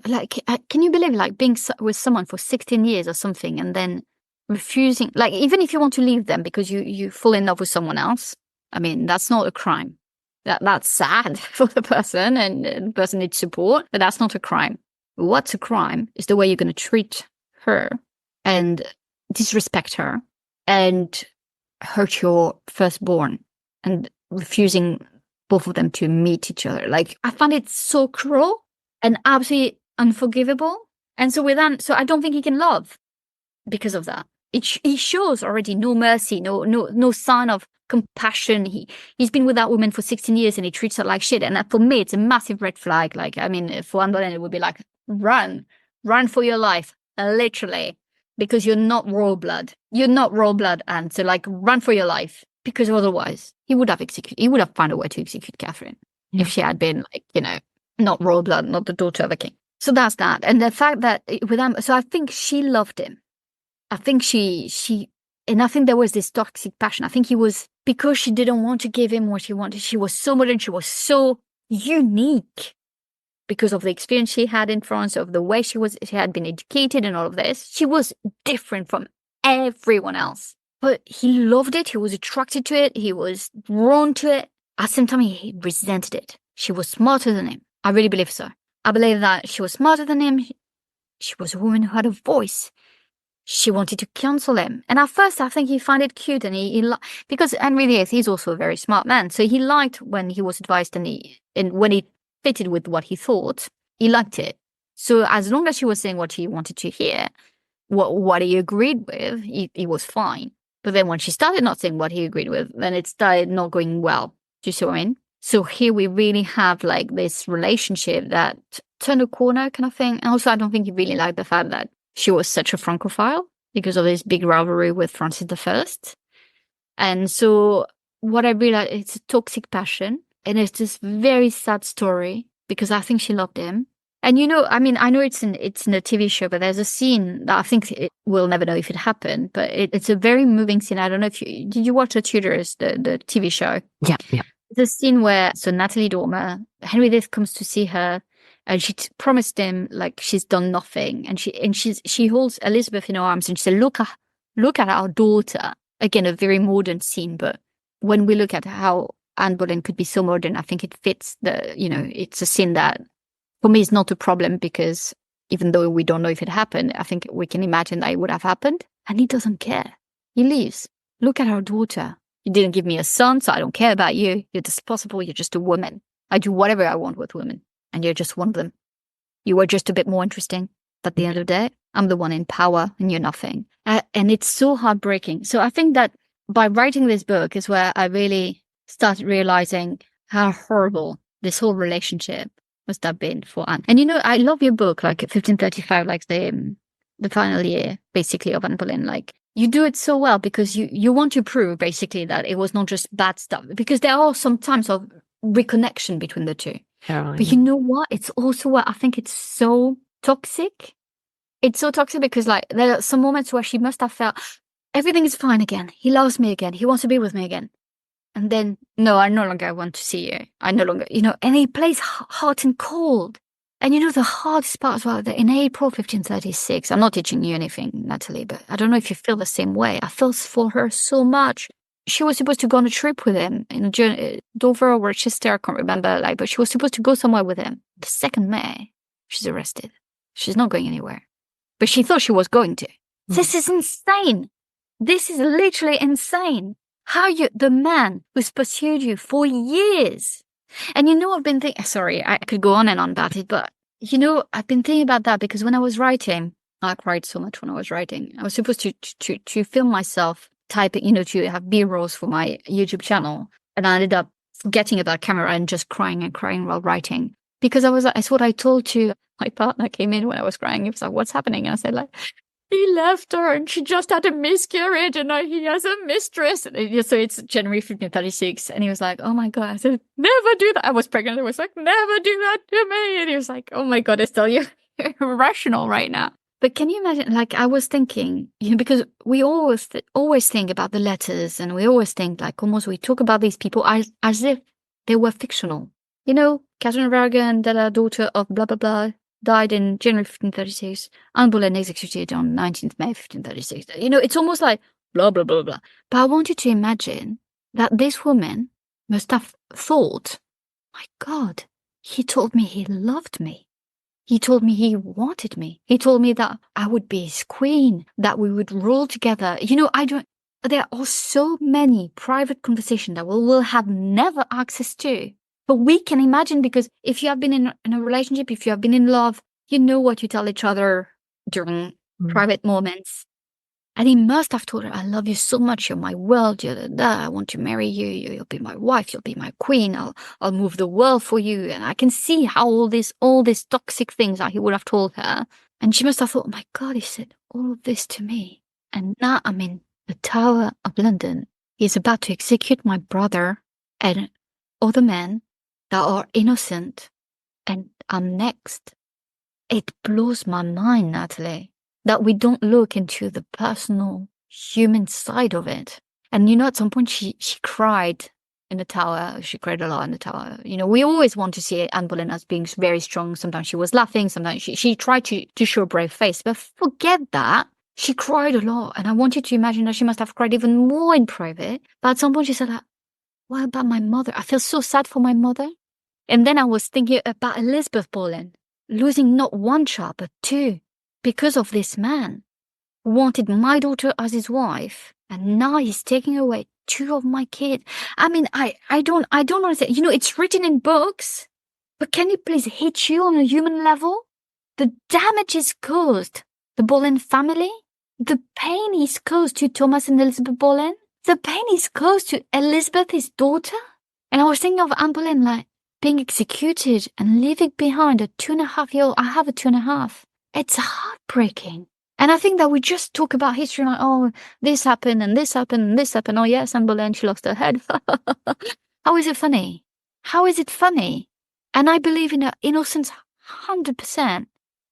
can you believe, being with someone for 16 years or something, and then refusing, even if you want to leave them because you fall in love with someone else, I mean, that's not a crime. That's sad for the person, and the person needs support, but that's not a crime. What's a crime is the way you're going to treat her and disrespect her and hurt your firstborn and refusing both of them to meet each other. I find it so cruel and absolutely unforgivable. And so I don't think he can love because of that. He shows already no mercy, no sign of compassion. He's been with that woman for 16 years and he treats her like shit. And for me, it's a massive red flag. For Anne Boleyn, it would be run for your life, literally, because you're not royal blood. You're not royal blood, Anne. So run for your life, because otherwise he would have found a way to execute Catherine if she had been not royal blood, not the daughter of a king. So that's that. And the fact that with Anne, so I think she loved him. I think and I think there was this toxic passion. I think he was, because she didn't want to give him what he wanted. She was so modern. She was so unique because of the experience she had in France, of the way she had been educated and all of this. She was different from everyone else. But he loved it. He was attracted to it. He was drawn to it. At the same time, he resented it. She was smarter than him. I really believe so. I believe that she was smarter than him. She was a woman who had a voice. She wanted to counsel him. And at first, I think he found it cute. And because Henry VIII, he's also a very smart man. So he liked when he was advised, and when it fitted with what he thought, he liked it. So as long as she was saying what he wanted to hear, what he agreed with, he was fine. But then when she started not saying what he agreed with, then it started not going well. Do you see what I mean? So here we really have this relationship that turned a corner kind of thing. And also, I don't think he really liked the fact that she was such a Francophile because of this big rivalry with Francis I. And so what I realized, it's a toxic passion. And it's this very sad story because I think she loved him. And I know it's in a TV show, but there's a scene that I think we'll never know if it happened, but it's a very moving scene. I don't know if did you watch The Tudors, the TV show? Yeah. The scene where, Natalie Dormer, Henry VIII comes to see her, and she promised him she's done nothing, and she holds Elizabeth in her arms and she said, look at our daughter. Again, a very modern scene, but when we look at how Anne Boleyn could be so modern, I think it fits it's a scene that for me is not a problem, because even though we don't know if it happened, I think we can imagine that it would have happened, and he doesn't care. He leaves. Look at our daughter. You didn't give me a son, so I don't care about you. You're disposable. You're just a woman. I do whatever I want with women, and you're just one of them. You were just a bit more interesting. But at the end of the day, I'm the one in power, and you're nothing. And it's so heartbreaking. So I think that by writing this book is where I really started realizing how horrible this whole relationship must have been for Anne. And I love your book, 1535, the final year, basically, of Anne Boleyn. You do it so well because you want to prove, basically, that it was not just bad stuff. Because there are some times of reconnection between the two. Caroline. But you know what? It's also where I think it's so toxic. It's so toxic because there are some moments where she must have felt everything is fine again. He loves me again. He wants to be with me again. And then, no, I no longer want to see you. I no longer, and he plays hot and cold. And the hardest part as well, that in April 1536, I'm not teaching you anything, Natalie, but I don't know if you feel the same way. I feel for her so much. She was supposed to go on a trip with him in a journey, Dover or Rochester, I can't remember, but she was supposed to go somewhere with him. The 2nd May, she's arrested. She's not going anywhere. But she thought she was going to. This is insane. This is literally insane. How the man who's pursued you for years. And I've been thinking, sorry, I could go on and on about it, but I've been thinking about that because when I was writing, I cried so much when I was writing. I was supposed to film myself typing, to have B-rolls for my YouTube channel. And I ended up getting at that camera and just crying and crying while writing. Because it's what I told to my partner came in when I was crying. He was like, what's happening? And I said, he left her and she just had a miscarriage and he has a mistress. And so it's January 1536. And he was like, oh my God. I said, never do that. I was pregnant. I was like, never do that to me. And he was like, oh my God, Estelle, you're irrational right now. But can you imagine, I was thinking, because we always think about the letters and we always think almost we talk about these people as if they were fictional. Catherine of Aragon, the daughter of blah, blah, blah, died in January 1536. Anne Boleyn executed on 19th May 1536. It's almost like blah, blah, blah, blah. But I want you to imagine that this woman must have thought, my God, he told me he loved me. He told me he wanted me. He told me that I would be his queen, that we would rule together. There are so many private conversations that we will have never access to. But we can imagine, because if you have been in a relationship, if you have been in love, you know what you tell each other during private moments. And he must have told her, I love you so much. You're my world. I want to marry you. You'll be my wife. You'll be my queen. I'll move the world for you. And I can see how all these toxic things that he would have told her. And she must have thought, my God, he said all of this to me. And now I'm in the Tower of London. He's about to execute my brother and other men that are innocent. And I'm next. It blows my mind, Natalie, that we don't look into the personal human side of it. And at some point she cried in the tower. She cried a lot in the tower. We always want to see Anne Boleyn as being very strong. Sometimes she was laughing. Sometimes she tried to show a brave face. But forget that. She cried a lot. And I want you to imagine that she must have cried even more in private. But at some point she said, what about my mother? I feel so sad for my mother. And then I was thinking about Elizabeth Boleyn losing not one child, but two. Because of this man who wanted my daughter as his wife, and now he's taking away two of my kids. I mean, I don't understand. It's written in books, but can it please hit you on a human level? The damage is caused the Boleyn family, the pain is caused to Thomas and Elizabeth Boleyn, the pain is caused to Elizabeth, his daughter. And I was thinking of Anne Boleyn being executed and leaving behind a 2.5-year-old. I have a 2.5. It's heartbreaking. And I think that we just talk about history oh, this happened and this happened and this happened. Oh, yes, Anne Boleyn, she lost her head. How is it funny? How is it funny? And I believe in her innocence 100%.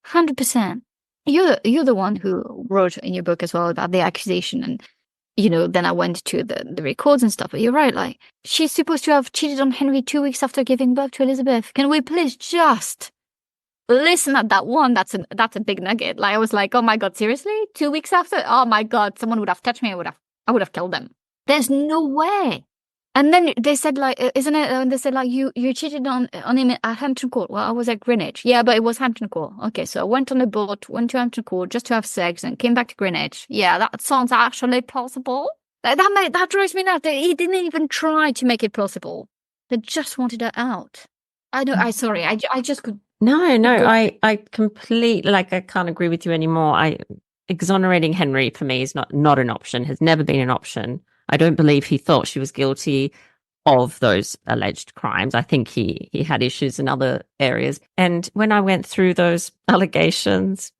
100%. You're the one who wrote in your book as well about the accusation. And, then I went to the records and stuff. But you're right, she's supposed to have cheated on Henry 2 weeks after giving birth to Elizabeth. Can we please just listen at that one? That's a big nugget. I was like, oh my God, seriously? 2 weeks after? Oh my God, someone would have touched me. I would have killed them. There's no way. And then they said, isn't it? And they said, you cheated on him at Hampton Court. Well, I was at Greenwich. Yeah, but it was Hampton Court. Okay, so I went on a boat, went to Hampton Court just to have sex, and came back to Greenwich. Yeah, that sounds actually plausible. That drives me nuts. He didn't even try to make it plausible. They just wanted her out. I know. I just could. No, I completely, I can't agree with you anymore. Exonerating Henry for me is not an option, has never been an option. I don't believe he thought she was guilty of those alleged crimes. I think he had issues in other areas. And when I went through those allegations,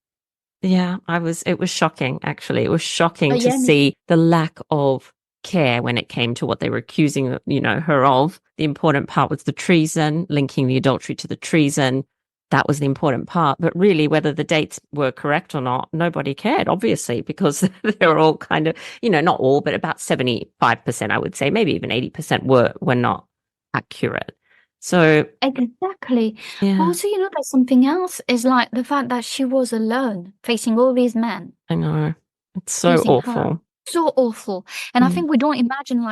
it was shocking, actually. It was shocking to see the lack of care when it came to what they were accusing, her of. The important part was the treason, linking the adultery to the treason. That was the important part. But really, whether the dates were correct or not, nobody cared, obviously, because they were all kind of, not all, but about 75%, I would say, maybe even 80% were not accurate. So exactly. Yeah. Also, there's something else is the fact that she was alone facing all these men. I know. It's so awful. Her. So awful. And I think we don't imagine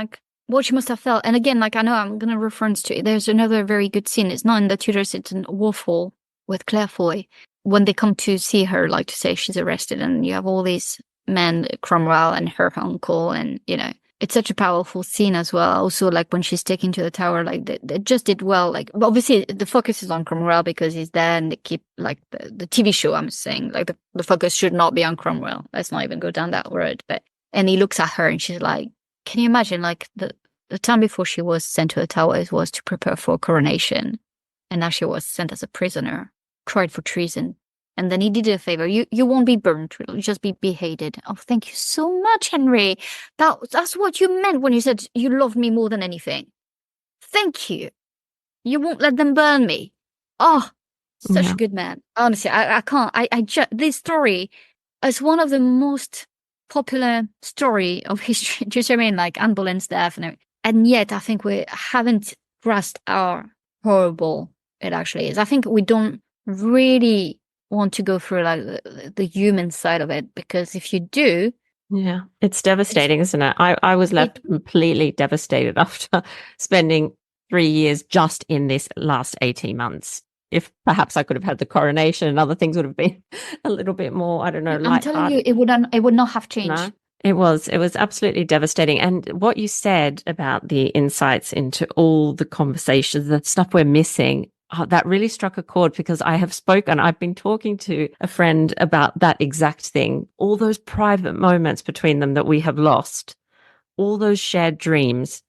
what she must have felt. And again, I know I'm going to reference to it. There's another very good scene. It's not in the Tudors, it's in Wolf Hall. with Claire Foy, when they come to see her, like to say she's arrested, and you have all these men, Cromwell and her uncle, and it's such a powerful scene as well. Also, like when she's taken to the tower, like they just did well. Like obviously the focus is on Cromwell because he's there, and they keep like the TV show. I'm saying like the focus should not be on Cromwell. Let's not even go down that road. And he looks at her, and she's like, "Can you imagine? Like the time before she was sent to the tower was to prepare for coronation, and now she was sent as a prisoner, tried for treason." And then he did a favor. You won't be burnt. You'll just be beheaded. Oh, thank you so much, Henry. That's what you meant when you said you loved me more than anything. Thank you. You won't let them burn me. Oh, such a good man. Honestly, I can't. This story is one of the most popular story of history. Do you see what I mean? Like Anne Boleyn's death, and yet I think we haven't grasped how horrible it actually is. I think we don't really want to go through like the human side of it, because if you do, it's devastating, isn't it? I was left completely devastated after spending 3 years just in this last 18 months. If perhaps I could have had the coronation and other things would have been a little bit more, I don't know, I'm telling you, it would not have changed. No, it was absolutely devastating. And what you said about the insights into all the conversations, the stuff we're missing, that really struck a chord, because I've been talking to a friend about that exact thing. All those private moments between them that we have lost, all those shared dreams,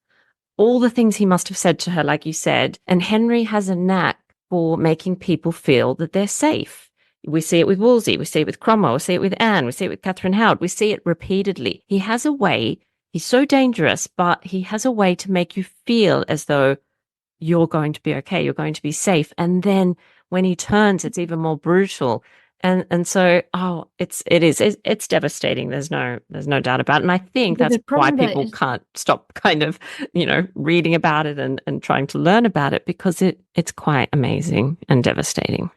all the things he must have said to her, like you said. And Henry has a knack for making people feel that they're safe. We see it with Wolsey, we see it with Cromwell, we see it with Anne, we see it with Catherine Howard, we see it repeatedly. He has a way, he's so dangerous, but he has a way to make you feel as though you're going to be okay, you're going to be safe. And then when he turns, it's even more brutal. And so, it's devastating. There's no doubt about it. And I think that's why people can't stop kind of, reading about it and trying to learn about it, because it's quite amazing and devastating.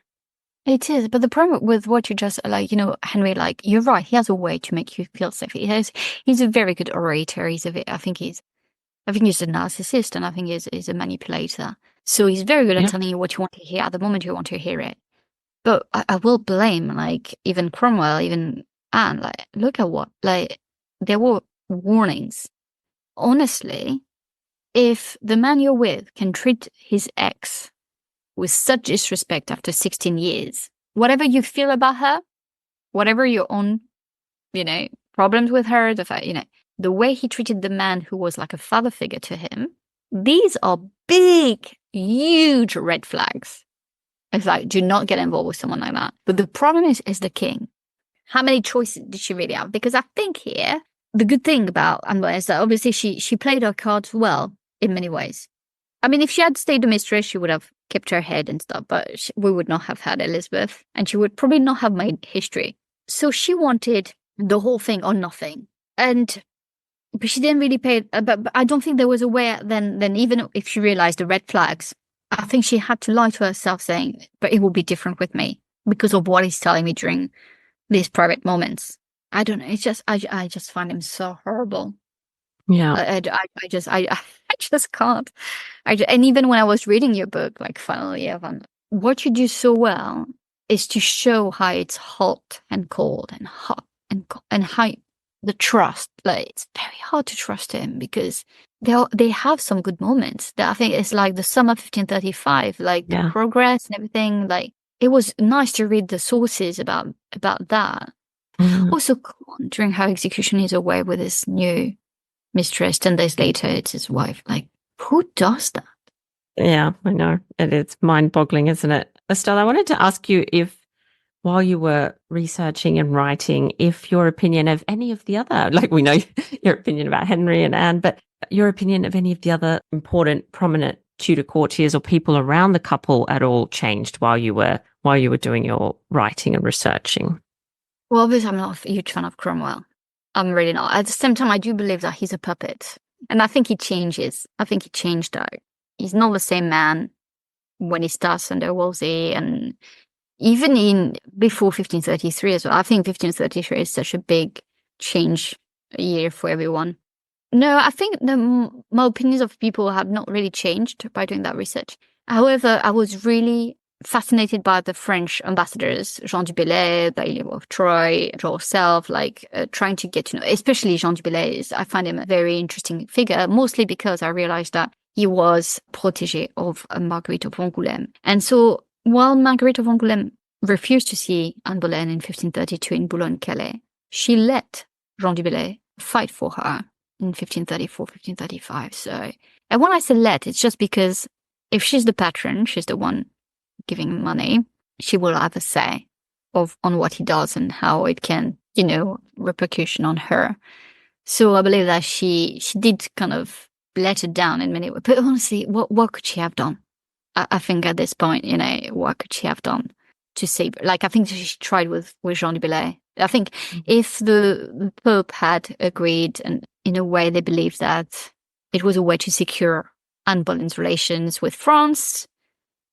It is, but the problem with what you just Henry, like you're right, he has a way to make you feel safe. He's a very good orator. I think he's a narcissist, and I think he's a manipulator. So he's very good at telling you what you want to hear at the moment you want to hear it. But I will blame, like, even Cromwell, even Anne, like, look at there were warnings. Honestly, if the man you're with can treat his ex with such disrespect after 16 years, whatever you feel about her, whatever your own, problems with her, the fact, the way he treated the man who was like a father figure to him, these are big, huge red flags. It's like, do not get involved with someone like that. But the problem is the king. How many choices did she really have? Because I think here, the good thing about Anne Boleyn is that obviously she played her cards well in many ways. I mean, if she had stayed a mistress, she would have kept her head and stuff, but we would not have had Elizabeth, and she would probably not have made history. So she wanted the whole thing or nothing. But she didn't really pay, but I don't think there was a way then even if she realized the red flags, I think she had to lie to herself saying, but it will be different with me because of what he's telling me during these private moments. I don't know. It's just, I just find him so horrible. Yeah. I just can't. And even when I was reading your book, like finally, Evan, what you do so well is to show how it's hot and cold and hot and cold, and how the trust, like it's very hard to trust him because they have some good moments. That I think it's like the summer 1535, like the progress and everything. Like it was nice to read the sources about that. Mm. Also, during her execution, he's away with his new mistress. 10 days later, it's his wife. Like, who does that? Yeah, I know. It's mind-boggling, isn't it? Estelle, I wanted to ask you if, while you were researching and writing, if your opinion of any of the other, like we know your opinion about Henry and Anne, but your opinion of any of the other important, prominent Tudor courtiers or people around the couple at all changed while you were doing your writing and researching? Well, obviously, I'm not a huge fan of Cromwell. I'm really not. At the same time, I do believe that he's a puppet. And I think he changes. I think he changed out. He's not the same man when he starts under Wolsey, and even before 1533 as well. I think 1533 is such a big change year for everyone. No, I think my opinions of people have not really changed by doing that research. However, I was really fascinated by the French ambassadors, Jean du Bellay, Bailey of Troyes, yourself, trying to get to know, especially Jean du Bellay. I find him a very interesting figure, mostly because I realized that he was protégé of Marguerite of Angoulême. And so while Marguerite of Angoulême refused to see Anne Boleyn in 1532 in Boulogne-Calais, she let Jean du Bellay fight for her in 1534, 1535. So, and when I say let, it's just because if she's the patron, she's the one giving money, she will have a say on what he does and how it can, repercussion on her. So I believe that she did kind of let it down in many ways. But honestly, what could she have done? I think at this point, what could she have done to save? I think she tried with Jean du Bellay. I think if the Pope had agreed, and in a way they believed that it was a way to secure Anne Boleyn's relations with France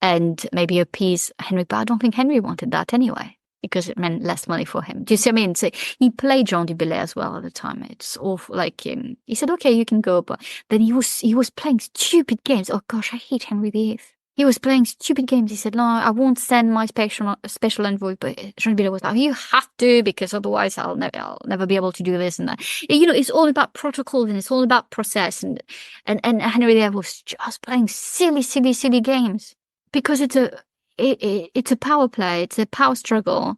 and maybe appease Henry, but I don't think Henry wanted that anyway, because it meant less money for him. Do you see what I mean? So he played Jean du Bellay as well at the time. It's awful. He said, okay, you can go, but then he was playing stupid games. Oh gosh, I hate Henry VIII. He was playing stupid games. He said, no, I won't send my special envoy, but Jean du Bellay was like, you have to, because otherwise I'll never be able to do this and that. It's all about protocol and it's all about process. And Henry VIII was just playing silly games. Because it's a power play, it's a power struggle.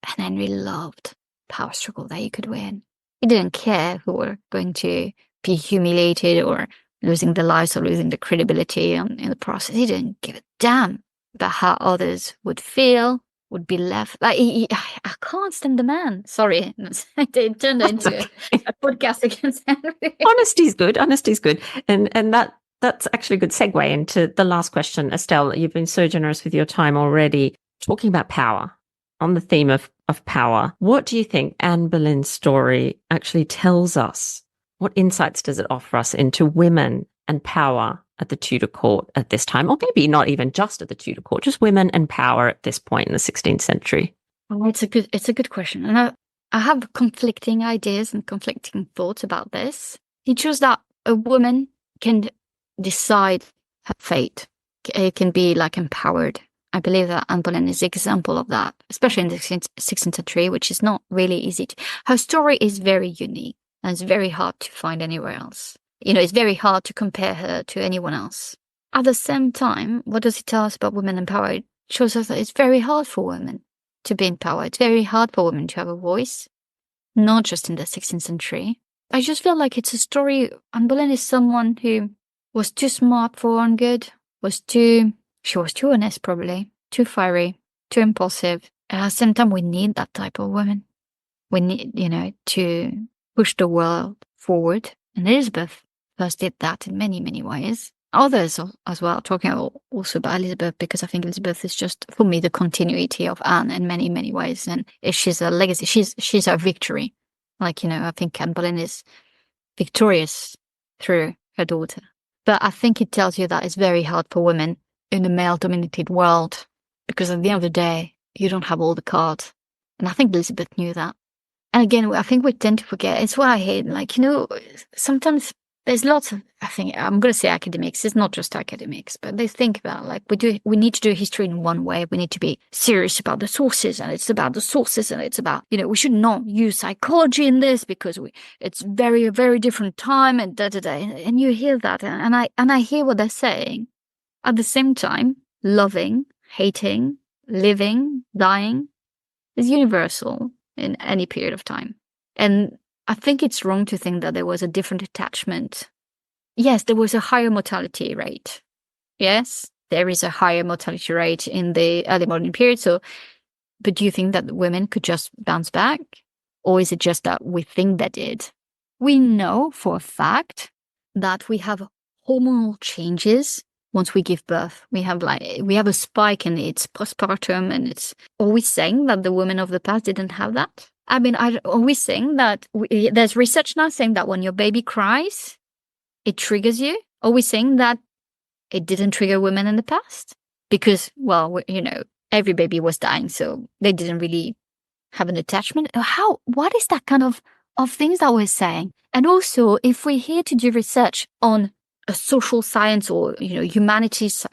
And Henry loved power struggle that he could win. He didn't care who were going to be humiliated or losing their lives or losing the credibility in the process. He didn't give a damn about how others would feel, would be left. I can't stand the man. Sorry. It turned into a podcast against Henry. Honesty's good. And that's actually a good segue into the last question. Estelle, you've been so generous with your time already. Talking about power, on the theme of power, what do you think Anne Boleyn's story actually tells us? What insights does it offer us into women and power at the Tudor court at this time? Or maybe not even just at the Tudor court, just women and power at this point in the 16th century. Oh, it's a good question. And I have conflicting ideas and conflicting thoughts about this. It's just that a woman can decide her fate. It can be empowered. I believe that Anne Boleyn is an example of that, especially in the 16th century, which is not really easy. Her story is very unique and it's very hard to find anywhere else. It's very hard to compare her to anyone else. At the same time, what does it tell us about women in power? It shows us that it's very hard for women to be in power. It's very hard for women to have a voice, not just in the 16th century. I just feel like it's a story. Anne Boleyn is someone who was too smart for her own good, she was too honest probably, too fiery, too impulsive. At the same time, we need that type of woman. We need, to push the world forward. And Elizabeth first did that in many, many ways. Others as well, talking also about Elizabeth, because I think Elizabeth is just, for me, the continuity of Anne in many, many ways. And she's a legacy. She's our victory. I think Anne Boleyn is victorious through her daughter. But I think it tells you that it's very hard for women in a male-dominated world, because at the end of the day, you don't have all the cards. And I think Elizabeth knew that. And again, I think we tend to forget. It's what I hate. Sometimes there's lots of, I think, I'm going to say academics. It's not just academics, but they think about we need to do history in one way. We need to be serious about the sources, and it's about the sources, and it's about, we should not use psychology in this because it's very, very different time and da-da-da. And you hear that, and I hear what they're saying. At the same time, loving, hating, living, dying is universal in any period of time. And I think it's wrong to think that there was a different attachment. Yes, there was a higher mortality rate. Yes, there is a higher mortality rate in the early modern period. But do you think that women could just bounce back? Or is it just that we think they did? We know for a fact that we have hormonal changes once we give birth. We have a spike in its postpartum, and are we saying that the women of the past didn't have that? I mean, are we saying that there's research now saying that when your baby cries, it triggers you? Are we saying that it didn't trigger women in the past? Because, every baby was dying, so they didn't really have an attachment. What is that kind of things that we're saying? And also, if we're here to do research on a social science or, humanities,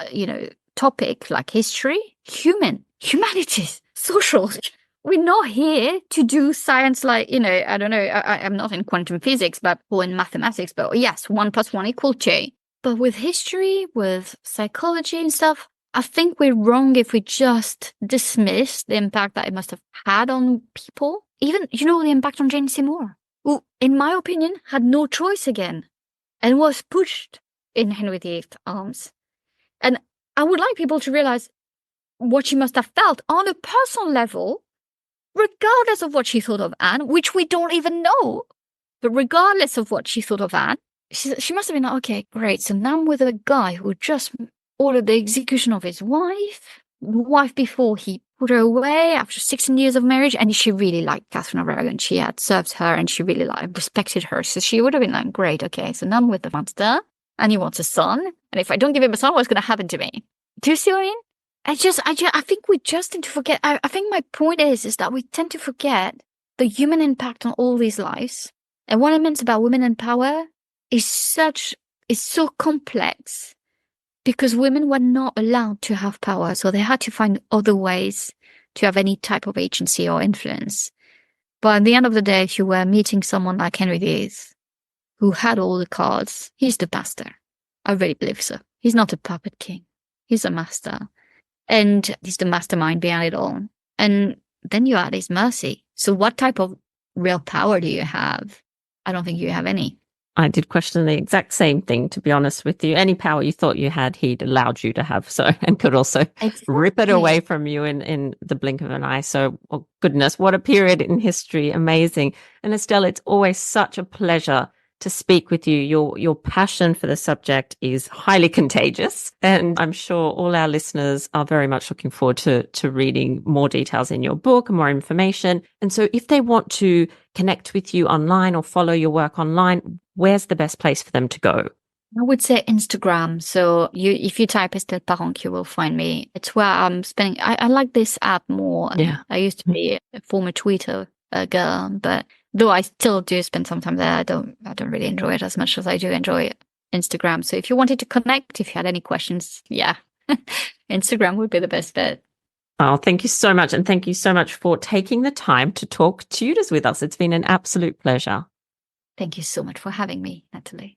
topic like history, humanities, social. We're not here to do science like, I don't know, I'm not in quantum physics, or in mathematics, but yes, 1 + 1 = 2. But with history, with psychology and stuff, I think we're wrong if we just dismiss the impact that it must have had on people. Even, the impact on Jane Seymour, who, in my opinion, had no choice again and was pushed in Henry VIII's arms. And I would like people to realize what she must have felt on a personal level, regardless of what she thought of Anne, which we don't even know. But regardless of what she thought of Anne, she must have been like, okay, great. So now I'm with a guy who just ordered the execution of his wife, the wife before he put her away after 16 years of marriage. And she really liked Catherine of Aragon. She had served her and she really respected her. So she would have been like, great, okay, so now I'm with the monster and he wants a son. And if I don't give him a son, what's going to happen to me? Do you see what I mean? I think we just tend to forget. I think my point is that we tend to forget the human impact on all these lives. And what it means about women in power is so complex because women were not allowed to have power. So they had to find other ways to have any type of agency or influence. But at the end of the day, if you were meeting someone like Henry VIII, who had all the cards, he's the master. I really believe so. He's not a puppet king. He's a master. And he's the mastermind behind it all. And then you're at his mercy. So what type of real power do you have? I don't think you have any. I did question the exact same thing, to be honest with you. Any power you thought you had, he'd allowed you to have, so, and could also rip it away from you in the blink of an eye. So, oh goodness, what a period in history. Amazing. And Estelle, it's always such a pleasure to speak with you. Your passion for the subject is highly contagious, and I'm sure all our listeners are very much looking forward to reading more details in your book and more information. And so if they want to connect with you online or follow your work online, where's the best place for them to go? I would say Instagram. So if you type Estelle Paranque, you will find me. It's where I'm spending. I like this app more. Yeah. I used to be a former Twitter girl, but though I still do spend some time there, I don't really enjoy it as much as I do enjoy Instagram. So if you wanted to connect, if you had any questions, yeah, Instagram would be the best bet. Oh, thank you so much. And thank you so much for taking the time to talk Tudors with us. It's been an absolute pleasure. Thank you so much for having me, Natalie.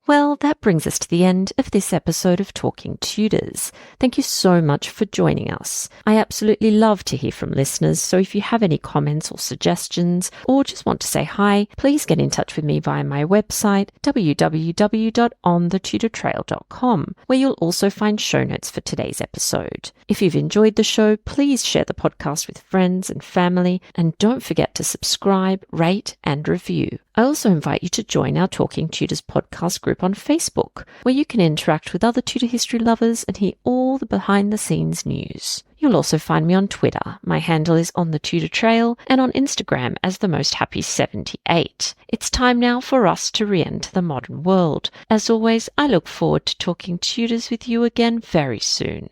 Well, that brings us to the end of this episode of Talking Tudors. Thank you so much for joining us. I absolutely love to hear from listeners, so if you have any comments or suggestions, or just want to say hi, please get in touch with me via my website, www.onthetudortrail.com, where you'll also find show notes for today's episode. If you've enjoyed the show, please share the podcast with friends and family, and don't forget to subscribe, rate, and review. I also invite you to join our Talking Tudors podcast group on Facebook, where you can interact with other Tudor history lovers and hear all the behind-the-scenes news. You'll also find me on Twitter. My handle is On The Tudor Trail, and on Instagram as The Most Happy 78. It's time now for us to re-enter the modern world. As always, I look forward to talking Tudors with you again very soon.